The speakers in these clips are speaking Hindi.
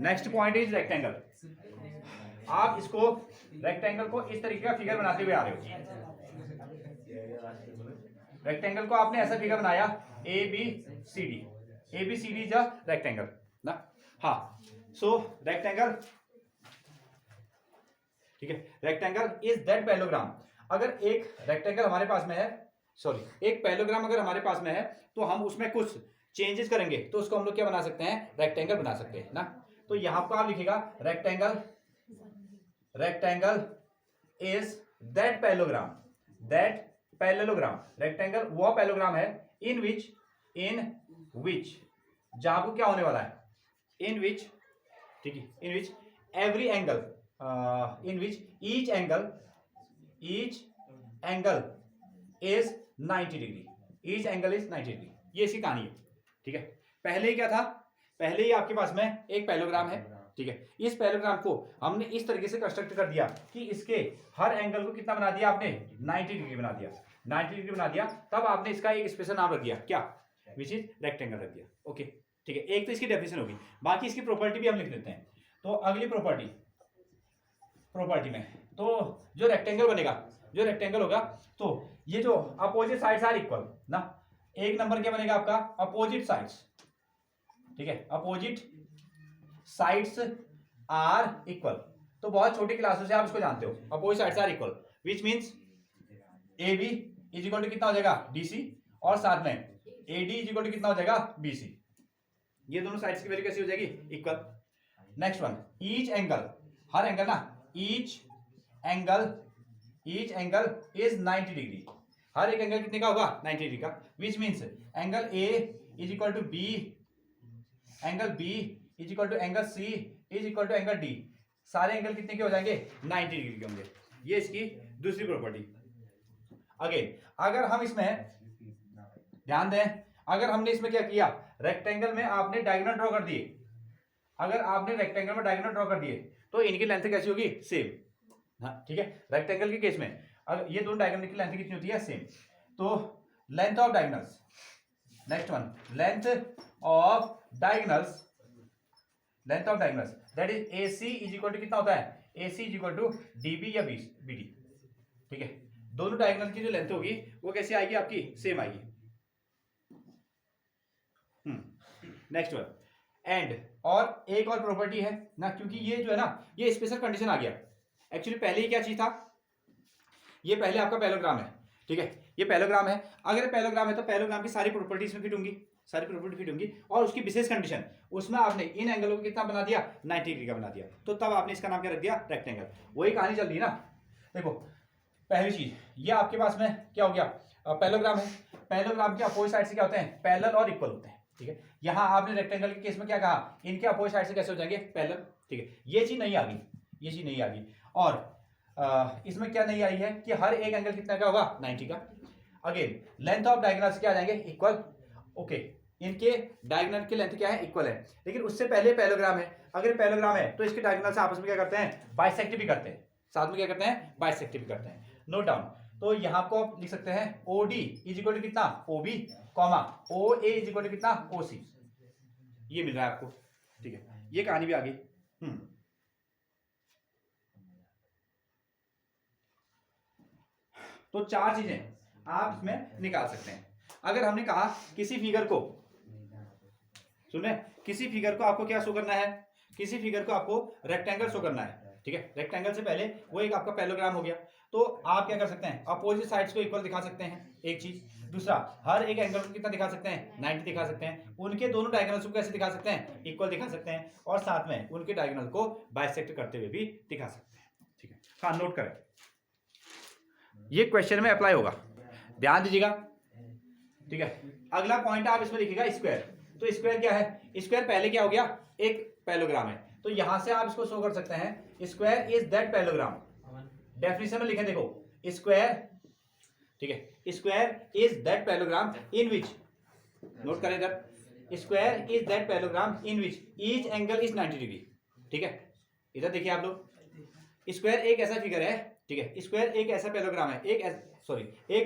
Next point is rectangle. आप इसको रेक्टेंगल को इस तरीके का फिगर बनाते हुए आ रहे हो। रेक्टेंगल को आपने ऐसा फिगर बनाया A B C D is a rectangle ना। हाँ, सो रेक्टेंगल, ठीक है, रेक्टेंगल इज दैट पैरेललोग्राम। अगर एक रेक्टेंगल हमारे पास में है, सॉरी एक पैरेललोग्राम अगर हमारे पास में है तो हम उसमें कुछ चेंजेस करेंगे तो उसको हम लोग क्या बना सकते हैं, रेक्टेंगल बना सकते हैं ना। तो यहां पर आप लिखिएगा rectangle, rectangle is that parallelogram, that parallelogram, rectangle वो पैरेललोग्राम है इन विच जहां को क्या होने वाला है, इन विच, ठीक है, in which every angle, in which each angle is 90 degree, each angle is 90 degree. ये इसकी कहानी है, ठीक है। पहले ही क्या था, पहले ही आपके पास में एक पैरेललोग्राम है, ठीक है। इस पैरेललोग्राम को हमने इस तरीके से कंस्ट्रक्ट कर दिया कि इसके हर एंगल को कितना बना दिया आपने, 90 डिग्री बना दिया, 90 डिग्री बना दिया। तब आपने इसका एक स्पेशल नाम रख दिया, क्या, विच इज रेक्टेंगल रख दिया। ओके, ठीक है। एक तो इसकी डेफिनेशन होगी, बाकी इसकी प्रॉपर्टी भी हम लिख देते हैं। तो अगली प्रॉपर्टी में तो जो रेक्टेंगल बनेगा, जो रेक्टेंगल होगा, तो ये जो अपोजिट साइड्स आर इक्वल ना, एक नंबर क्या बनेगा आपका, अपोजिट साइड्स, ठीक है, अपोजिट साइड्स आर इक्वल। तो बहुत छोटी क्लासों से आप इसको जानते हो, opposite sides are equal, which means A B is equal to कितना हो जाएगा, डी सी, और साथ में A D is equal to कितना हो जाएगा, बी सी। ये दोनों साइड्स की वैल्यू कैसी हो जाएगी, equal. Next one, each angle, हर एंगल ना, ईच एंगल इज 90 डिग्री, हर एक एंगल कितने का होगा, 90 डिग्री का, which means angle A is equal to B, angle B is equal to angle C is equal to angle D, सारे एंगल कितने के हो जाएंगे, 90 डिग्री के होंगे। ये इसकी दूसरी प्रॉपर्टी। अगेन अगर हम इसमें ध्यान दें, अगर हमने इसमें क्या किया, रेक्टेंगल में आपने डायगोनल ड्रॉ कर दिए, अगर आपने रेक्टेंगल में डायगोनल ड्रॉ कर दिए तो इनकी लेंथ कैसी होगी, सेम, हाँ, ठीक है। रेक्टेंगल के केस में अगर ये दोनों डायगोनल की लेंथ कितनी होती है, सेम। तो length of diagonals, next one, length of diagonals that is AC is equal to कितना होता है, AC is equal to DB या BD, ठीक है। दोनों डायगोनल की जो लेंथ होगी वो कैसे आएगी आपकी, सेम आएगी। नेक्स्ट वन, एंड, और एक और प्रॉपर्टी है ना, क्योंकि ये जो है ना, ये स्पेशल कंडीशन आ गया। एक्चुअली पहले ही क्या चीज था, ये पहले आपका पैरेललोग्राम है, ठीक है, ये पैरेललोग्राम है। अगर पैरेललोग्राम है तो पैरेललोग्राम की सारी प्रॉपर्टी इसमें फिट होंगी, सारी प्रॉपर्टी फिट होंगी, और उसकी विशेष कंडीशन, उसमें आपने इन एंगलों को कितना बना दिया, 90 डिग्री का बना दिया, तो तब आपने इसका नाम क्या रख दिया, रेक्टेंगल। वही कहानी चल रही है ना। देखो पहली चीज, ये आपके पास में क्या हो गया, पैरेललोग्राम है, पैरेललोग्राम के अपोजिट साइड से क्या होते हैं, पैरेलल और इक्वल होते हैं, ठीक है। यहाँ आपने रेक्टेंगल के केस में क्या कहा, इनके अपोजिट साइड से कैसे हो जाएंगे, पैरेलल, ठीक है। ये चीज नहीं आ गई, ये चीज नहीं आ गई। और इसमें क्या नहीं आई है कि हर एक एंगल कितना का होगा, 90 का। अगेन लेंथ ऑफ डायगोनल्स क्या आ जाएंगे, इक्वल, ओके, इनके डायगोनल की लेंथ क्या है, इक्वल है। लेकिन उससे पहले पैरेललोग्राम है, अगर पैरेललोग्राम है तो इसके डायगोनल्स आपस में क्या करते हैं, बाइसेक्ट भी करते हैं, साथ में क्या करते हैं, बाइसेक्ट भी करते हैं। नोट डाउन, तो यहाँ को आप लिख सकते हैं OD इज इक्वल टू कितना, OB, comma OA is equal to कितना, OC। ये मिल रहा है आपको, ठीक है। ये कहानी भी आ गई। तो चार चीजें आप इसमें निकाल सकते हैं। अगर हमने कहा किसी फिगर को, सुने, किसी फिगर को आपको क्या शो करना है, किसी फिगर को आपको रेक्टेंगल शो करना है, ठीक है। रेक्टेंगल से पहले वो एक आपका पैरेललोग्राम हो गया, तो आप क्या कर सकते हैं, अपोजिट साइड्स को इक्वल दिखा सकते हैं, एक चीज। दूसरा, हर एक एंगल को कितना दिखा सकते हैं, 90 दिखा सकते हैं। उनके दोनों डायगोनल्स को कैसे दिखा सकते हैं, इक्वल दिखा सकते हैं, और साथ में उनके डायगोनल को बाइसेक्ट करते हुए भी दिखा सकते हैं, ठीक है। हाँ, नोट करें, ये क्वेश्चन में अप्लाई होगा, ध्यान दीजिएगा, ठीक है। अगला पॉइंट आप इसमें लिखिएगा, स्क्वायर। तो स्क्वायर क्या है, स्क्वायर पहले क्या हो गया, एक पैरेललोग्राम है, तो यहां से आप इसको शो कर सकते हैं, square is that parallelogram. Definition में लिखें, देखो, स्क्वायर, ठीक है, square is that parallelogram in which, note करें इधर, square is that parallelogram in which each angle is 90 degree, ठीक है। इधर देखिए आप लोग, स्क्वायर एक ऐसा फिगर है ठीक है, स्क्वायर एक ऐसा पैरेललोग्राम है, एक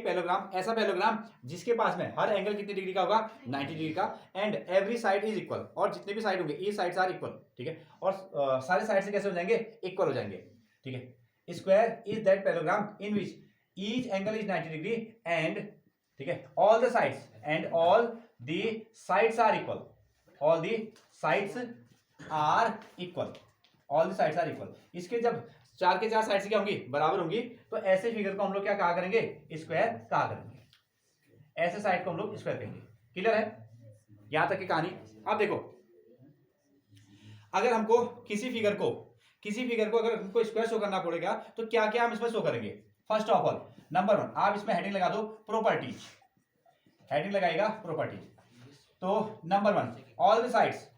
पैरेललोग्राम, ऐसा पैरेललोग्राम जिसके पास में हर एंगल कितनी डिग्री का होगा, 90 डिग्री का, and every side is equal, और जितने भी साइड होंगे ये साइड्स आर इक्वल, ठीक है, और सारे साइड से कैसे हो जाएंगे, इक्वल हो जाएंगे, ठीक है। Square is that parallelogram in which each angle is 90 degree and, ठीक है, all the sides and all the sides are equal, all the sides are equal, all the sides are equal. इसके जब चार के चार साइड्स क्या होंगी, बराबर होंगी, तो ऐसे फिगर को हम लोग क्या कहा करेंगे, स्क्वायर कहा करेंगे, ऐसे साइड को हम लोग स्क्वायर कहेंगे। क्लियर है यहां तक की कहानी। अब देखो, अगर हमको किसी फिगर को अगर हमको स्क्वायर शो करना पड़ेगा तो क्या क्या हम इसमें शो करेंगे। फर्स्ट ऑफ ऑल, नंबर 1, आप इसमें हेडिंग लगा दो प्रॉपर्टीज, हेडिंग लगाएगा प्रॉपर्टीज। तो नंबर 1, ऑल द साइड्स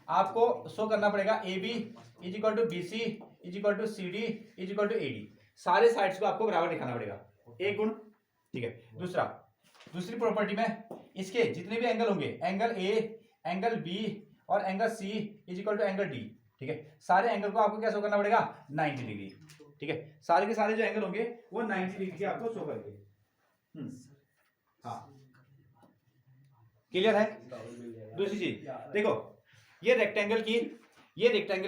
आपको शो करना पड़ेगा, A B is equal to B C is equal to C D is equal to A D, सारे साइड्स को आपको बराबर दिखाना पड़ेगा, एक गुण, ठीक है। दूसरी प्रॉपर्टी में इसके जितने भी एंगल होंगे, एंगल ए, एंगल बी और angle C is equal to angle D, ठीक है, सारे एंगल को आपको क्या शो करना पड़ेगा, 90 डिग्री, ठीक है, सारे के सारे जो एंगल होंगे वो 90 डिग्री के आपको शो करेंगे। हाँ, क्लियर है। दूसरी चीज देखो, ये रेक्टेंगल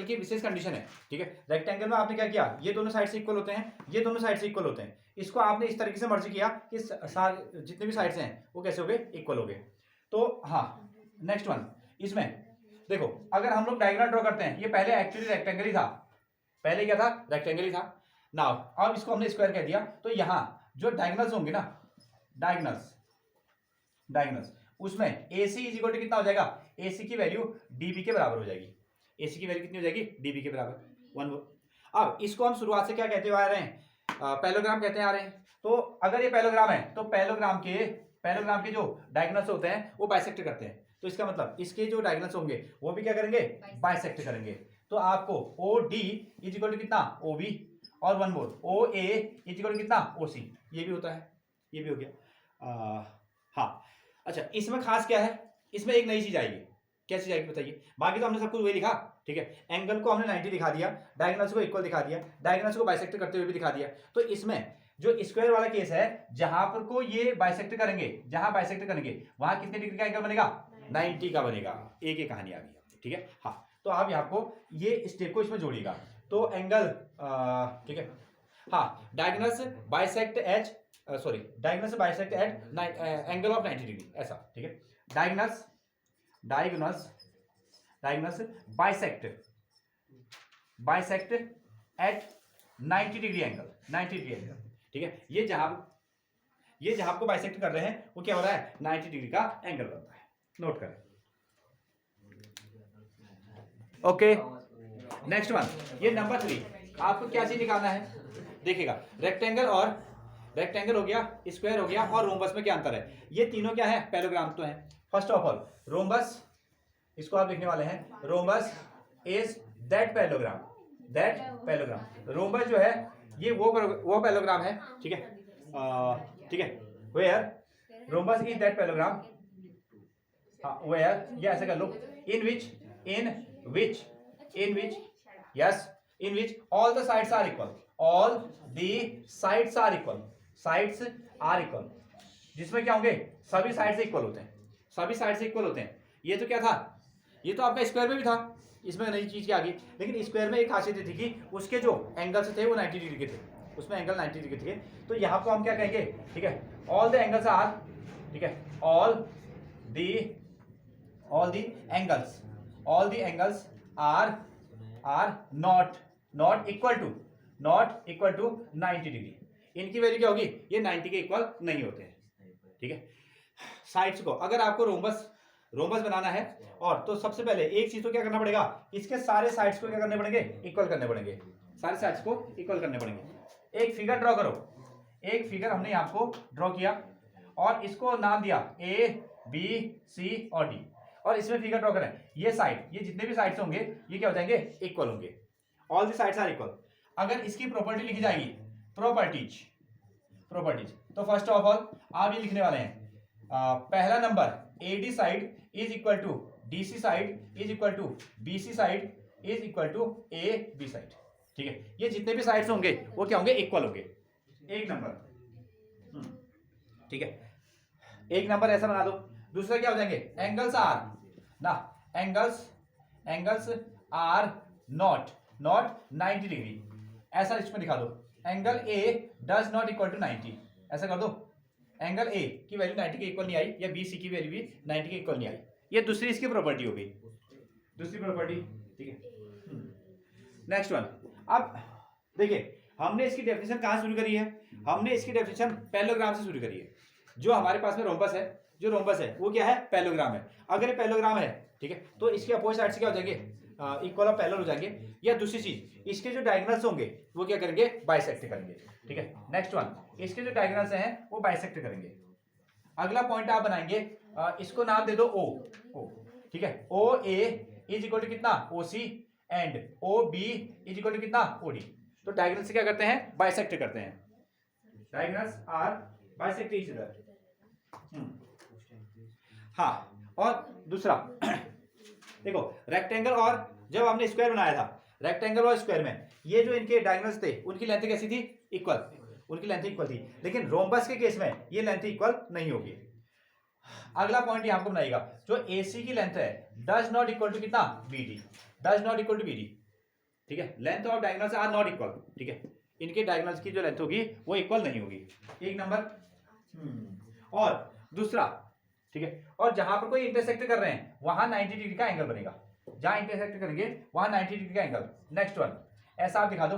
की विशेष कंडीशन है, ठीक है। रेक्टेंगल में आपने क्या किया, ये दोनों साइड से इक्वल होते हैं, ये दोनों साइड से इक्वल होते हैं, इसको आपने इस तरीके से मर्ज किया कि जितने भी साइड्स हैं वो कैसे हो गए, इक्वल हो गए। तो हाँ, नेक्स्ट वन, इसमें देखो अगर हम लोग डायग्राम ड्रॉ करते हैं, ये पहले एक्चुअली रेक्टेंगल ही था, पहले क्या था, रेक्टेंगल ही था। नाउ अब इसको हमने स्क्वायर कह दिया, तो यहाँ जो डायगोनल्स होंगे ना, डायगोनल्स उसमें AC इज इक्वल टू कितना हो जाएगा, AC की वैल्यू DB के बराबर हो जाएगी, AC की वैल्यू कितनी हो जाएगी, DB के बराबर 1। अब इसको हम शुरुआत से क्या कहते हुए आ रहे हैं, पैरेललोग्राम कहते हैं आ रहे हैं। तो अगर ये पैरेललोग्राम है तो पैरेललोग्राम के जो डायगोनल्स होते हैं वो बाइसेक्ट करते हैं, तो इसका मतलब इसके जो डायगोनल्स होंगे वो भी क्या करेंगे, बाइसेक्ट करेंगे। तो आपको OD इज इक्वल टू कितना, OB, और one more OA is equal to कितना, OC, ये भी होता है, ये भी हो गया। हाँ, अच्छा, इसमें खास क्या है, इसमें एक नई चीज आएगी, क्या चीज आएगी बताइए। बाकी तो हमने सब कुछ वही लिखा, ठीक है, एंगल को हमने 90 दिखा दिया, डायगोनल्स को इक्वल दिखा दिया, डायगोनल्स को बाइसेक्ट करते हुए भी दिखा दिया। तो इसमें जो स्क्वायर वाला केस है, जहां पर को ये बाइसेक्ट करेंगे, वहां कितने डिग्री का एंगल बनेगा, 90 का बनेगा। एक ही कहानी आ गई, ठीक है। हाँ, तो आप यहाँ को ये स्टेप को इसमें जोड़िएगा, तो एंगल, ठीक है, हाँ, diagonals bisect at angle of 90 degree, ऐसा, ठीक है। Diagonals bisect at 90 degree angle, ठीक है। ये जहां आपको बाइसेक्ट कर रहे हैं वो क्या हो रहा है, 90 डिग्री का एंगल बनता है, नोट करें। ओके, नेक्स्ट वन, ये नंबर 3, आपको क्या चीज निकालना है, देखिएगा, रेक्टेंगल हो गया, स्क्वायर हो गया, और रोम्बस में क्या अंतर है। ये तीनों क्या है, पैरेललोग्राम तो है। फर्स्ट ऑफ ऑल, रोम्बस, इसको आप लिखने वाले हैं, rhombus is that parallelogram, rhombus जो है ये वो पैरेललोग्राम है, ठीक है, ठीक है, where rhombus is that parallelogram, where, ये ऐसे कर लो, in which all the sides are equal, जिसमें क्या होंगे, सभी साइड से इक्वल होते हैं, ये तो क्या था, ये तो आपका स्क्वायर में भी था, इसमें नई चीज क्या आ गई, लेकिन स्क्वायर में एक खासियत थी कि उसके जो एंगल्स थे वो 90 डिग्री के थे, उसमें एंगल 90 डिग्री थे। तो यहाँ को हम क्या कहेंगे, ठीक है, ऑल द एंगल्स आर, ठीक है, all the angles are not equal to 90 degree. इनकी वैल्यू क्या होगी, ये 90 के इक्वल नहीं होते हैं, ठीक है। साइड्स को अगर आपको रोम्बस बनाना है, और तो सबसे पहले एक चीज तो क्या करना पड़ेगा, इसके सारे साइड्स को क्या करने पड़ेंगे, इक्वल करने पड़ेंगे, सारे साइड्स को इक्वल करने पड़ेंगे। एक फिगर ड्रॉ करो, एक फिगर हमने यहाँ को ड्रॉ किया और इसको नाम दिया A B C और D, और इसमें फिगर ड्रॉ करें, ये जितने भी साइड्स होंगे ये क्या हो जाएंगे, इक्वल होंगे, all the sides are equal. अगर इसकी प्रॉपर्टी लिखी जाएगी, प्रॉपर्टीज, तो फर्स्ट ऑफ ऑल आप ये लिखने वाले हैं, पहला number AD side is equal to DC side is equal to BC side is equal to AB side, ठीक है, ये जितने भी साइड्स होंगे वो क्या होंगे, इक्वल होंगे। एक नंबर, ठीक है, एक नंबर ऐसा बना दो। दूसरा क्या हो जाएंगे, एंगल्स आर ना, एंगल्स आर नॉट 90 डिग्री, ऐसा इसमें दिखा दो। Angle A does not equal to 90, ऐसा कर दो। एंगल ए की वैल्यू 90 के इक्वल नहीं आई, या बी सी की वैल्यू भी 90 के इक्वल नहीं आई। ये दूसरी इसकी प्रॉपर्टी हो गई, दूसरी प्रॉपर्टी, ठीक है। नेक्स्ट वन, अब देखिए हमने इसकी डेफिनेशन कहाँ शुरू करी है, हमने इसकी डेफिनेशन पैरेललोग्राम से शुरू करी है। जो हमारे पास में रोम्बस है, जो रोम्बस है वो क्या है, पैरेललोग्राम है। अगर ये पैरेललोग्राम है, ठीक है, तो इसके अपोजिट साइड से क्या हो जाएंगे, इक्वल और पैरेलल हो जाएंगे। या दूसरी चीज, इसके जो डायगोनल्स होंगे वो क्या करेंगे, बाइसेक्ट करेंगे, ठीक है। नेक्स्ट वन, इसके जो डायगोनल्स हैं वो बाइसेक्ट करेंगे। अगला पॉइंट आप बनाएंगे, इसको नाम दे दो ओ, ठीक है। O A is equal to कितना, O C, and O B is equal to कितना, ओ डी। तो डायगोनल से क्या करते हैं, बाइसेक्ट करते हैं। Diagonals are bisect each other. हाँ, और दूसरा देखो, रेक्टेंगल और जब हमने स्क्वायर बनाया था, रेक्टेंगल और स्क्वायर में ये जो इनके डायगोनल्स थे उनकी लेंथ कैसी थी, इक्वल, उनकी लेंथ इक्वल थी। लेकिन रोम्बस के केस में ये लेंथ इक्वल नहीं होगी। अगला पॉइंट यहां पर बनाएगा, जो AC की लेंथ है डज नॉट इक्वल टू कितना, BD, does not equal to BD, ठीक है। Length of diagonals are not equal, ठीक है, इनके डायगोनल्स की जो लेंथ होगी वो इक्वल नहीं होगी। एक नंबर। और दूसरा, ठीक है, और जहां पर कोई इंटरसेक्ट कर रहे हैं वहां 90 डिग्री का एंगल बनेगा, जहां इंटरसेक्ट करेंगे वहां 90 डिग्री का एंगल। नेक्स्ट वन, ऐसा आप दिखा दो,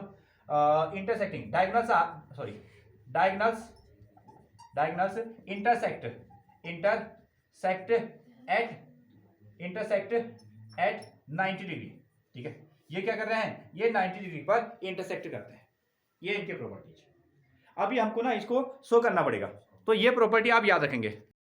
intersecting diagonals, sorry, diagonals intersect at 90 degree, ठीक है। ये क्या कर रहे हैं, ये 90 डिग्री पर इंटरसेक्ट करते हैं। ये इनके प्रॉपर्टीज। अभी हमको ना इसको शो करना पड़ेगा, तो ये प्रॉपर्टी आप याद रखेंगे।